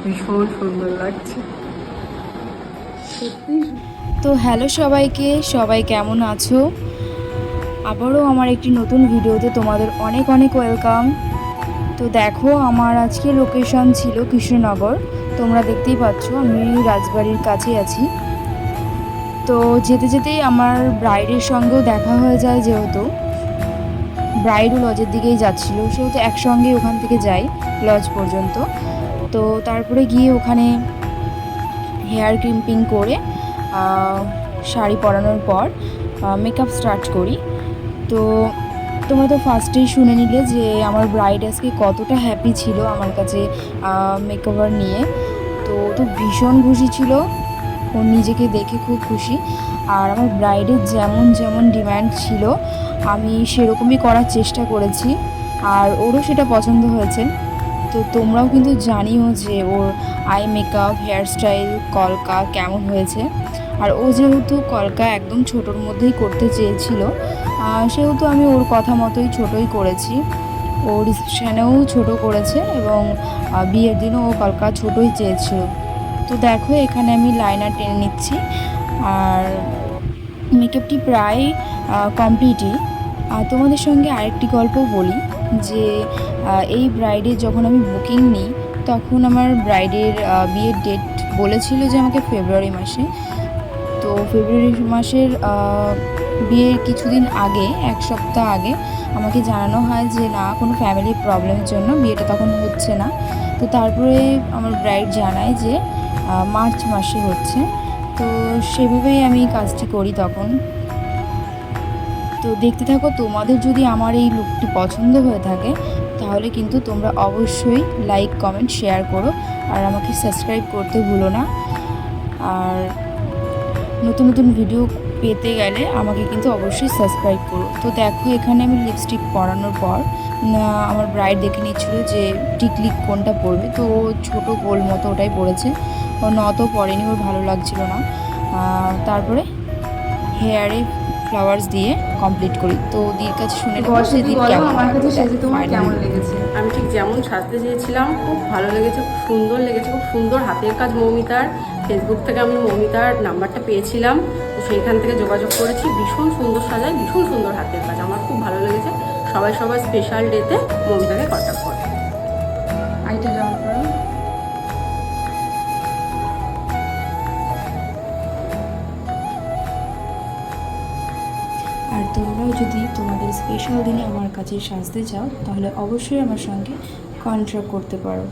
ভীষণ সুন্দর লাগছে সত্যি। তো হ্যালো সবাইকে, সবাই কেমন আছো? আবারও আমার একটি নতুন ভিডিওতে তোমাদের অনেক অনেক ওয়েলকাম। তো দেখো, আমার আজকে লোকেশন ছিল কৃষ্ণনগর। তোমরা দেখতেই পাচ্ছ আমি রাজবাড়ির কাছে আছি। তো যেতে যেতেই আমার ব্রাইডের সঙ্গেও দেখা হয়ে যায়, যেহেতু ব্রাইডও লজের দিকেই যাচ্ছিলো, সেহেতু একসঙ্গে ওখান থেকে যাই লজ পর্যন্ত। তো তারপরে গিয়ে ওখানে হেয়ার ক্রিম্পিং করে শাড়ি পরানোর পর মেকআপ স্টার্ট করি। তো তোমরা তো ফার্স্টেই শুনে নিলে যে আমার ব্রাইড আজকে কতটা হ্যাপি ছিল আমার কাছে মেকওভার নিয়ে। তো ভীষণ খুশি ছিল, ও নিজেকে দেখে খুব খুশি। আর আমার ব্রাইডের যেমন যেমন ডিম্যান্ড ছিল আমি সেরকমই করার চেষ্টা করেছি, আর ওরও সেটা পছন্দ হয়েছে। তো তোমরাও কিন্তু জানিও যে ওর আই মেকআপ, হেয়ারস্টাইল, কলকা কেমন হয়েছে। আর ও যেহেতু কলকা একদম ছোটোর মধ্যেই করতে চেয়েছিল, সেহেতু আমি ওর কথা মতোই ছোটোই করেছি। ও রিসেপশানেও ছোটো করেছে এবং বিয়ের দিনও ও কলকা ছোটোই চেয়েছিল। তো দেখো, এখানে আমি লাইনার টেনে নিচ্ছি আর মেকআপটি প্রায় কমপ্লিটই। তোমাদের সঙ্গে আরেকটি গল্প বলি যে এই ব্রাইডের যখন আমি বুকিং নিই তখন আমার ব্রাইডের বিয়ের ডেট বলেছিল যে আমাকে ফেব্রুয়ারি মাসে। তো ফেব্রুয়ারি মাসের বিয়ের কিছুদিন আগে, এক সপ্তাহ আগে আমাকে জানানো হয় যে না, কোনো ফ্যামিলি প্রবলেমের জন্য বিয়েটা তখন হচ্ছে না। তো তারপরে আমার ব্রাইড জানায় যে মার্চ মাসে হচ্ছে। তো সেভাবেই আমি কাজটি করি তখন। তো দেখতে থাকো, তোমাদের যদি আমার এই লুকটি পছন্দ হয়ে থাকে তাহলে কিন্তু তোমরা অবশ্যই লাইক, কমেন্ট, শেয়ার করো আর আমাকে সাবস্ক্রাইব করতে ভুলো না। আর নতুন নতুন ভিডিও পেতে গেলে আমাকে কিন্তু অবশ্যই সাবস্ক্রাইব করো। তো দেখো, এখানে আমি লিপস্টিক পরানোর পর আমার ব্রাইড দেখে নিচ্ছিলো যে টিকলিক কোনটা পরবে। তো ও ছোটো গোল মতো ওটাই পরেছে, ও নত পরেনি, ওর ভালো লাগছিল না। তারপরে হেয়ারে ফ্লাওয়ার্স দিয়ে কমপ্লিট করি। তো দিদির কাছে শুনে নেবো যে দিদি কেমন আমার কাছে সেজে তোমার ফাইনাল। কেমন লেগেছে? আমি ঠিক যেমন সাজতে চেয়েছিলাম খুব ভালো লেগেছে, খুব সুন্দর লেগেছে, খুব সুন্দর হাতের কাজ মৌমিতার। ফেসবুক থেকে আমি মৌমিতার নাম্বারটা পেয়েছিলাম, তো সেইখান থেকে যোগাযোগ করেছি। ভীষণ সুন্দর সাজায়, ভীষণ সুন্দর হাতের কাজ, আমার খুব ভালো লেগেছে। সবাই স্পেশাল ডেতে মৌমিতাকে কন্ট্যাক্ট করে। আইটা যাওয়ার পর আর তোমরাও যদি তোমাদের স্পেশাল দিনে আমার কাছে সাজতে চাও তাহলে অবশ্যই আমার সঙ্গে কন্ট্যাক্ট করতে পারো।